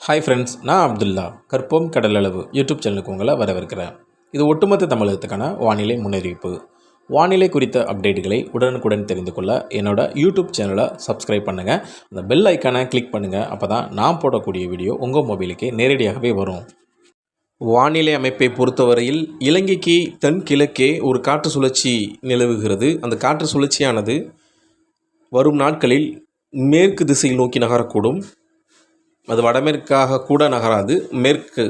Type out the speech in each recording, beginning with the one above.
Hi friends, நான் அப்துல்லா. கற்போம் கடலளவு YouTube சேனலுக்கு உங்களை வரவேற்கிறேன். இது ஒட்டுமொத்த தமிழகத்துக்கான வானிலை முன்னறிவிப்பு. வானிலை குறித்த அப்டேட்டுகளை உடனுக்குடன் தெரிந்து கொள்ள என்னோட யூடியூப் சேனலை சப்ஸ்கிரைப் பண்ணுங்கள். அந்த பெல் ஐக்கானை கிளிக் பண்ணுங்கள். அப்போ தான் நான் போடக்கூடிய வீடியோ உங்கள் மொபைலுக்கு நேரடியாகவே வரும். வானிலை அமைப்பை பொறுத்தவரையில் இலங்கைக்கு தென்கிழக்கே ஒரு காற்று சுழற்சி நிலவுகிறது. அந்த காற்று சுழற்சியானது வரும் நாட்களில் மேற்கு திசையில் நோக்கி நகரக்கூடும். அது வடமேற்காக கூட நகராது, மேற்கு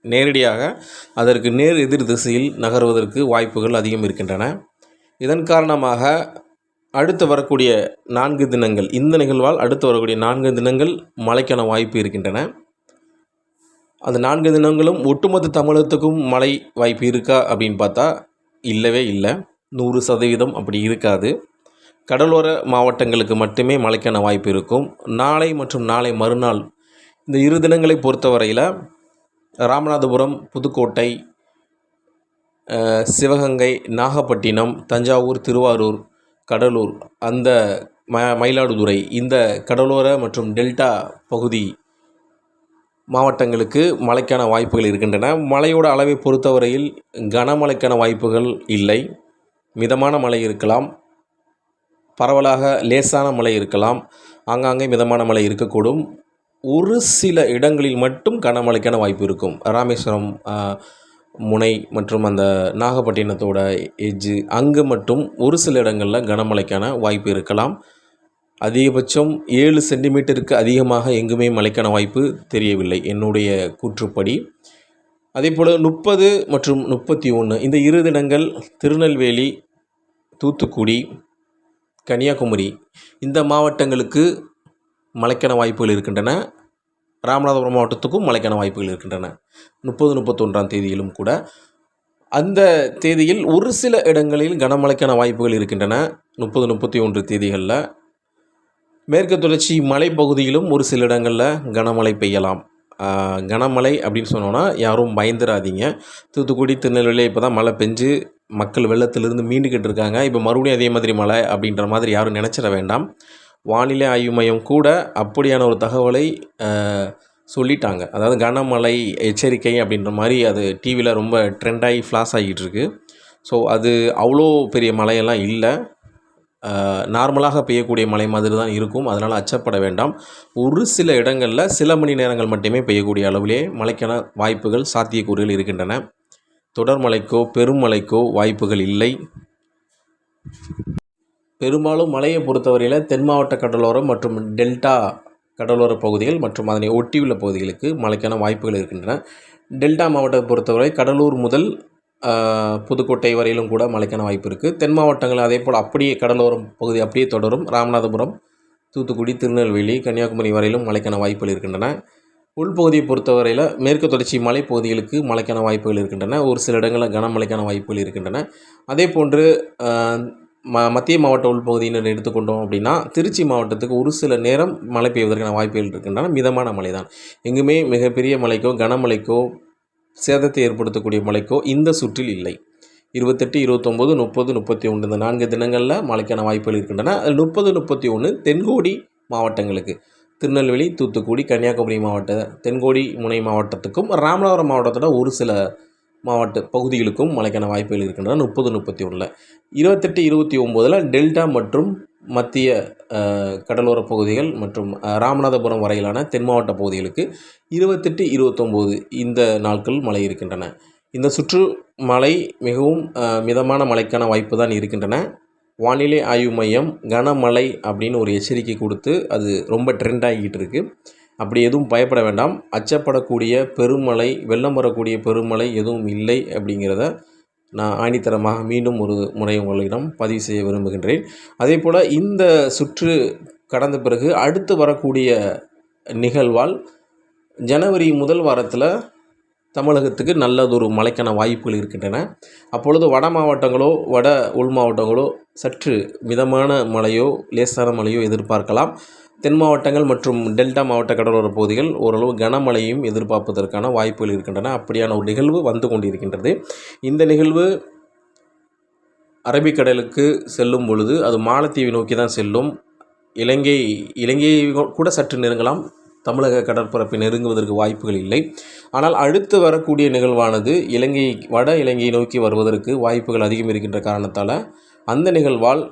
நேரடியாக அதற்கு நேர் எதிர் திசையில் நகர்வதற்கு வாய்ப்புகள் அதிகம் இருக்கின்றன. இதன் காரணமாக அடுத்து வரக்கூடிய 4 தினங்கள், இந்த நிகழ்வால் அடுத்து வரக்கூடிய 4 தினங்கள் மழைக்கான வாய்ப்பு இருக்கின்றன. அந்த 4 தினங்களும் ஒட்டுமொத்த தமிழகத்துக்கும் மழை வாய்ப்பு இருக்கா அப்படின்னு பார்த்தா இல்லவே இல்லை. 100% அப்படி இருக்காது. கடலோர மாவட்டங்களுக்கு மட்டுமே மழைக்கான வாய்ப்பு இருக்கும். நாளை மற்றும் நாளை மறுநாள் இந்த 2 தினங்களை பொறுத்தவரையில் ராமநாதபுரம், புதுக்கோட்டை, சிவகங்கை, நாகப்பட்டினம், தஞ்சாவூர், திருவாரூர், கடலூர், அந்த மயிலாடுதுறை, இந்த கடலோர மற்றும் டெல்டா பகுதி மாவட்டங்களுக்கு மழைக்கான வாய்ப்புகள் இருக்கின்றன. மழையோட அளவை பொறுத்தவரையில் கனமழைக்கான வாய்ப்புகள் இல்லை. மிதமான மழை இருக்கலாம், பரவலாக லேசான மழை இருக்கலாம், ஆங்காங்கே மிதமான மழை இருக்கக்கூடும். ஒரு சில இடங்களில் மட்டும் கனமழைக்கான வாய்ப்பு இருக்கும். ராமேஸ்வரம் முனை மற்றும் அந்த நாகப்பட்டினத்தோட எட்ஜு அங்கே மட்டும் ஒரு சில இடங்களில் கனமழைக்கான வாய்ப்பு இருக்கலாம். அதிகபட்சம் 7 சென்டிமீட்டருக்கு அதிகமாக எங்குமே மழைக்கான வாய்ப்பு தெரியவில்லை என்னுடைய கூற்றுப்படி. அதேபோல் 30 மற்றும் 31 இந்த 2 தினங்கள் திருநெல்வேலி, தூத்துக்குடி, கன்னியாகுமரி இந்த மாவட்டங்களுக்கு மழைக்கான வாய்ப்புகள் இருக்கின்றன. ராமநாதபுரம் மாவட்டத்துக்கும் மழைக்கான வாய்ப்புகள் இருக்கின்றன. 30, 31ஆம் தேதியிலும் கூட அந்த தேதியில் ஒரு சில இடங்களில் கனமழைக்கான வாய்ப்புகள் இருக்கின்றன. 30, 31 தேதிகளில் மேற்கு தொடர்ச்சி மலைப்பகுதியிலும் ஒரு சில இடங்களில் கனமழை பெய்யலாம். கனமழை அப்படின்னு சொன்னோன்னா யாரும் பயந்துடாதீங்க. தூத்துக்குடி, திருநெல்வேலி இப்போ தான் மழை பெஞ்சு மக்கள் வெள்ளத்திலிருந்து மீண்டுக்கிட்டு இருக்காங்க. இப்போ மறுபடியும் அதே மாதிரி மழை அப்படின்ற மாதிரி யாரும் நினச்சிட வேண்டாம். வானிலை ஆய்வு மையம் கூட அப்படியான ஒரு தகவலை சொல்லிட்டாங்க. அதாவது கனமழை எச்சரிக்கை அப்படின்ற மாதிரி அது டிவியில் ரொம்ப ட்ரெண்டாகி ஃப்ளாஷ் ஆகிட்டுருக்கு. ஸோ அது அவ்வளோ பெரிய மழையெல்லாம் இல்லை, நார்மலாக பெய்யக்கூடிய மழை மாதிரி தான் இருக்கும். அதனால் அச்சப்பட வேண்டாம். ஒரு சில இடங்களில் சில மணி நேரங்கள் மட்டுமே பெய்யக்கூடிய அளவிலே மழைக்கான வாய்ப்புகள், சாத்தியக்கூறுகள் இருக்கின்றன. தொடர் மழைக்கோ பெருமழைக்கோ வாய்ப்புகள் இல்லை. பெரும்பாலும் மழையை பொறுத்தவரையில் தென் மாவட்ட கடலோரம் மற்றும் டெல்டா கடலோர பகுதிகள் மற்றும் அதனை ஒட்டியுள்ள பகுதிகளுக்கு மழைக்கான வாய்ப்புகள் இருக்கின்றன. டெல்டா மாவட்டத்தை பொறுத்தவரை கடலூர் முதல் புதுக்கோட்டை வரையிலும் கூட மழைக்கான வாய்ப்பு இருக்குது. தென் மாவட்டங்கள் அதே போல் அப்படியே கடலோரம் பகுதி அப்படியே தொடரும். ராமநாதபுரம், தூத்துக்குடி, திருநெல்வேலி, கன்னியாகுமரி வரையிலும் மழைக்கான வாய்ப்புகள் இருக்கின்றன. உள்பகுதியை பொறுத்தவரையில் மேற்கு தொடர்ச்சி மலைப்பகுதிகளுக்கு மழைக்கான வாய்ப்புகள் இருக்கின்றன. ஒரு சில இடங்களில் கனமழைக்கான வாய்ப்புகள் இருக்கின்றன. அதே போன்று மத்திய மாவட்ட உள்பகுதியினர் எடுத்துக்கொண்டோம் அப்படின்னா திருச்சி மாவட்டத்துக்கு ஒரு சில நேரம் மழை பெய்வதற்கான வாய்ப்புகள் இருக்கின்றன. மிதமான மழை தான். எங்குமே மிகப்பெரிய மழைக்கோ கனமழைக்கோ சேதத்தை ஏற்படுத்தக்கூடிய மழைக்கோ இந்த சுற்றில் இல்லை. 28, 29, 30, 31 இந்த 4 தினங்களில் மழைக்கான வாய்ப்புகள் இருக்கின்றன. அதில் 30, 31 தென்கோடி மாவட்டங்களுக்கு, திருநெல்வேலி, தூத்துக்குடி, கன்னியாகுமரி மாவட்ட தென்கோடி முனை மாவட்டத்துக்கும் ராமநாதபுரம் மாவட்டத்தோட ஒரு சில மாவட்ட பகுதிகளுக்கும் மழைக்கான வாய்ப்புகள் இருக்கின்றன. 30, 31 28, 29 டெல்டா மற்றும் மத்திய கடலோர பகுதிகள் மற்றும் ராமநாதபுரம் வரையிலான தென் மாவட்ட பகுதிகளுக்கு 28, 29 இந்த நாட்கள் மழை இருக்கின்றன. இந்த சுற்று மழை மிகவும் மிதமான மழைக்கான வாய்ப்பு தான் இருக்கின்றன. வானிலை ஆய்வு மையம் கனமழை அப்படின்னு ஒரு எச்சரிக்கை கொடுத்து அது ரொம்ப ட்ரெண்ட் ஆகிட்டு இருக்குது. அப்படி எதுவும் பயப்பட வேண்டாம். அச்சப்படக்கூடிய பெருமழை, வெள்ளம் வரக்கூடிய பெருமழை எதுவும் இல்லை அப்படிங்கிறத நான் ஆணித்தரமாக மீண்டும் ஒரு முறை உங்களிடம் பதிவு செய்ய விரும்புகின்றேன். அதே போல் இந்த சுற்று கடந்த பிறகு அடுத்து வரக்கூடிய நிகழ்வால் ஜனவரி முதல் வாரத்தில் தமிழகத்துக்கு நல்லதொரு மழைக்கான வாய்ப்புகள் இருக்கின்றன. அப்பொழுது வட மாவட்டங்களோ வட உள் மாவட்டங்களோ சற்று மிதமான மழையோ லேசான மழையோ எதிர்பார்க்கலாம். தென் மாவட்டங்கள் மற்றும் டெல்டா மாவட்ட கடலோர பகுதிகள் ஓரளவு கனமழையும் எதிர்பார்ப்பதற்கான வாய்ப்புகள் இருக்கின்றன. அப்படியான ஒரு நிகழ்வு வந்து கொண்டிருக்கின்றது. இந்த நிகழ்வு அரபிக்கடலுக்கு செல்லும் பொழுது அது மாலத்தீவை நோக்கி தான் செல்லும். இலங்கை கூட சற்று நெருங்கலாம். தமிழக கடற்பரப்பை நெருங்குவதற்கு வாய்ப்புகள் இல்லை. ஆனால் அடுத்து வரக்கூடிய நிகழ்வானது வட இலங்கையை நோக்கி வருவதற்கு வாய்ப்புகள் அதிகம் இருக்கின்ற காரணத்தால் அந்த நிகழ்வால்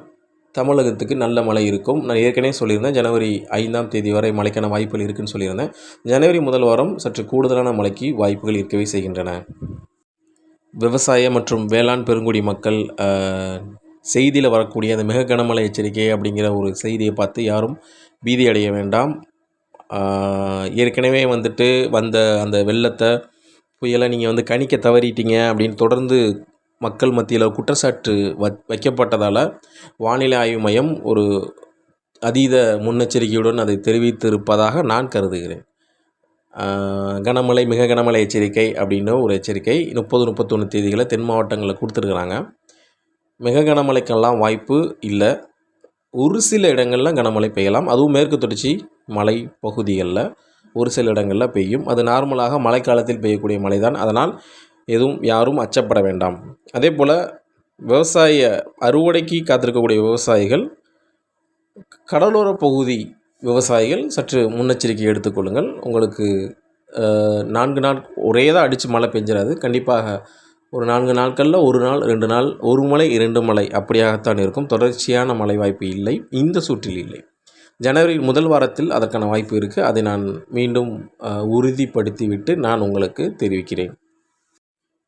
தமிழகத்துக்கு நல்ல மழை இருக்கும். நான் ஏற்கனவே சொல்லியிருந்தேன், ஜனவரி 5ஆம் தேதி வரை மழைக்கான வாய்ப்புகள் இருக்குதுன்னு சொல்லியிருந்தேன். ஜனவரி முதல் வாரம் சற்று கூடுதலான மழைக்கு வாய்ப்புகள் இருக்கவே செய்கின்றன. விவசாய மற்றும் வேளாண் பெருங்குடி மக்கள் செய்தியில் வரக்கூடிய அந்த மிக கனமழை எச்சரிக்கை அப்படிங்கிற ஒரு செய்தியை பார்த்து யாரும் பீதி அடைய வேண்டாம். ஏற்கனவே வந்த அந்த வெள்ளத்தை புயலை நீங்கள் கணிக்க தவறிட்டீங்க அப்படின்னு தொடர்ந்து மக்கள் மத்தியில் குற்றச்சாட்டு வைக்கப்பட்டதால் வானிலை ஆய்வு மையம் ஒரு அதீத முன்னெச்சரிக்கையுடன் அதை தெரிவித்திருப்பதாக நான் கருதுகிறேன். மிக கனமழை எச்சரிக்கை அப்படின்னு ஒரு எச்சரிக்கை 30-31 தேதிகளை தென் மாவட்டங்களில் கொடுத்துருக்குறாங்க. மிக கனமழைக்கெல்லாம் வாய்ப்பு இல்லை. ஒரு சில இடங்களில் கனமழை பெய்யலாம். அதுவும் மேற்கு தொடர்ச்சி மலை பகுதிகளில் ஒரு சில இடங்களில் பெய்யும். அது நார்மலாக மழைக்காலத்தில் பெய்யக்கூடிய மழை தான். அதனால் யாரும் அச்சப்பட வேண்டாம். அதே போல் அறுவடைக்கு காத்திருக்கக்கூடிய விவசாயிகள், கடலோர பகுதி விவசாயிகள் சற்று முன்னெச்சரிக்கை எடுத்துக்கொள்ளுங்கள். உங்களுக்கு 4 நாள் ஒரே தான் அடித்து மழை பெஞ்சிடாது. கண்டிப்பாக ஒரு 4 நாட்களில் 1 நாள் 2 நாள் 1 மழை 2 மழை அப்படியாகத்தான் இருக்கும். தொடர்ச்சியான மழை வாய்ப்பு இல்லை, இந்த சுற்றில் இல்லை. ஜனவரி முதல் வாரத்தில் அதற்கான வாய்ப்பு இருக்குது. அதை நான் மீண்டும் உறுதிப்படுத்திவிட்டு நான் உங்களுக்கு தெரிவிக்கிறேன்.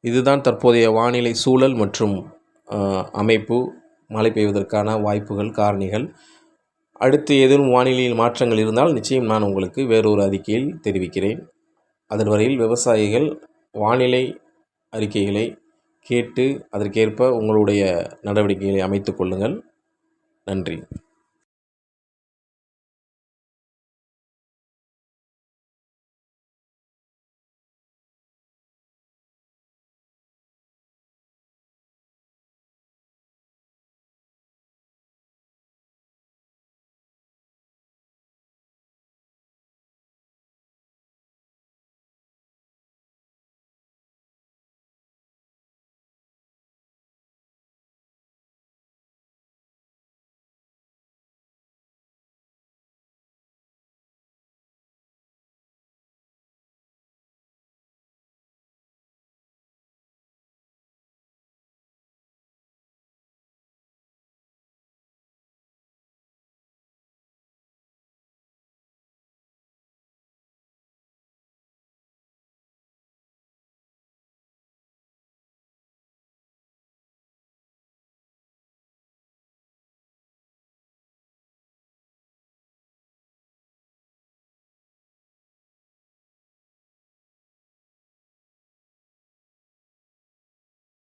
இதுதான் தற்போதைய வானிலை சூழல் மற்றும் அமைப்பு, மழை பெய்வதற்கான வாய்ப்புகள், காரணிகள். அடுத்து ஏதேனும் வானிலையில் மாற்றங்கள் இருந்தால் நிச்சயம் நான் உங்களுக்கு வேறொரு அறிக்கையில் தெரிவிக்கிறேன். அதன் வரையில் விவசாயிகள் வானிலை அறிக்கைகளை கேட்டு அதற்கேற்ப உங்களுடைய நடவடிக்கைகளை அமைத்து கொள்ளுங்கள். நன்றி.